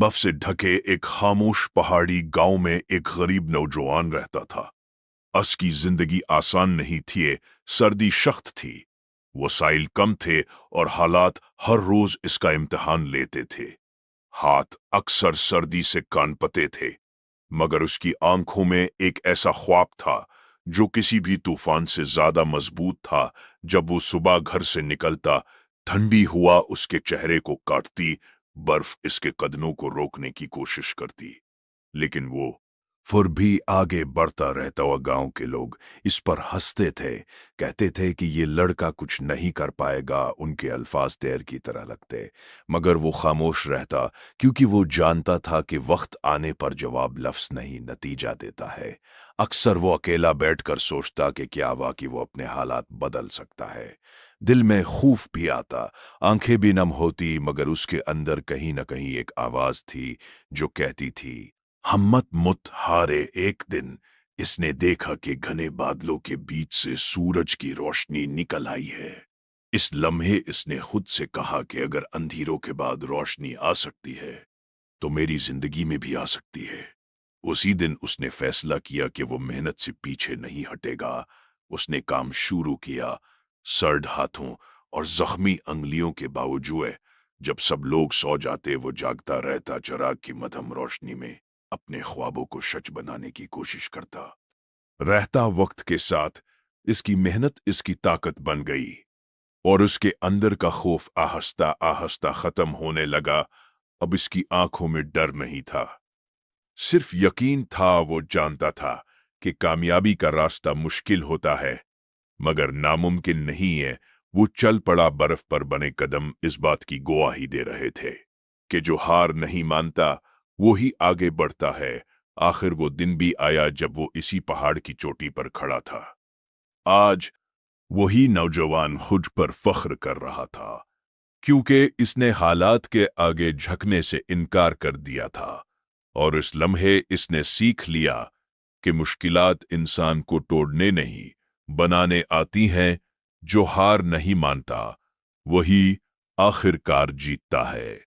बर्फ से ढके एक खामोश पहाड़ी गांव में एक गरीब नौजवान रहता था। उसकी जिंदगी आसान नहीं थी। सर्दी सख्त थी, वसाइल कम थे और हालात हर रोज इसका इम्तिहान लेते थे। हाथ अक्सर सर्दी से कांपते थे, मगर उसकी आंखों में एक ऐसा ख्वाब था जो किसी भी तूफान से ज्यादा मजबूत था। जब वो सुबह घर से निकलता, ठंडी हवा उसके चेहरे को काटती, बर्फ इसके कदमों को रोकने की कोशिश करती, लेकिन वो फिर भी आगे बढ़ता रहता। हुआ गांव के लोग इस पर हंसते थे, कहते थे कि ये लड़का कुछ नहीं कर पाएगा। उनके अल्फाज तैर की तरह लगते, मगर वो खामोश रहता, क्योंकि वो जानता था कि वक्त आने पर जवाब लफ्ज नहीं, नतीजा देता है। अक्सर वो अकेला बैठकर सोचता कि क्या वाकई वो अपने हालात बदल सकता है। दिल में खौफ भी आता, आंखें भी नम होती, मगर उसके अंदर कहीं न कहीं एक आवाज थी जो कहती थी, हिम्मत मत हारे। एक दिन इसने देखा कि घने बादलों के बीच से सूरज की रोशनी निकल आई है। इस लम्हे इसने खुद से कहा कि अगर अंधेरों के बाद रोशनी आ सकती है तो मेरी जिंदगी में भी आ सकती है। उसी दिन उसने फैसला किया कि वो मेहनत से पीछे नहीं हटेगा। उसने काम शुरू किया, सर्द हाथों और जख्मी अंगुलियों के बावजूद। जब सब लोग सो जाते, वो जागता रहता, चिराग की मध्यम रोशनी में अपने ख्वाबों को सच बनाने की कोशिश करता रहता। वक्त के साथ इसकी मेहनत इसकी ताकत बन गई और उसके अंदर का खौफ आहिस्ता आहिस्ता खत्म होने लगा। अब इसकी आंखों में डर नहीं था, सिर्फ यकीन था। वो जानता था कि कामयाबी का रास्ता मुश्किल होता है, मगर नामुमकिन नहीं है। वो चल पड़ा। बर्फ पर बने कदम इस बात की गवाही दे रहे थे कि जो हार नहीं मानता वो ही आगे बढ़ता है। आखिर वो दिन भी आया जब वो इसी पहाड़ की चोटी पर खड़ा था। आज वही नौजवान खुद पर फख्र कर रहा था, क्योंकि इसने हालात के आगे झुकने से इनकार कर दिया था। और इस लम्हे इसने सीख लिया कि मुश्किलात इंसान को तोड़ने नहीं, बनाने आती हैं। जो हार नहीं मानता वही आखिरकार जीतता है।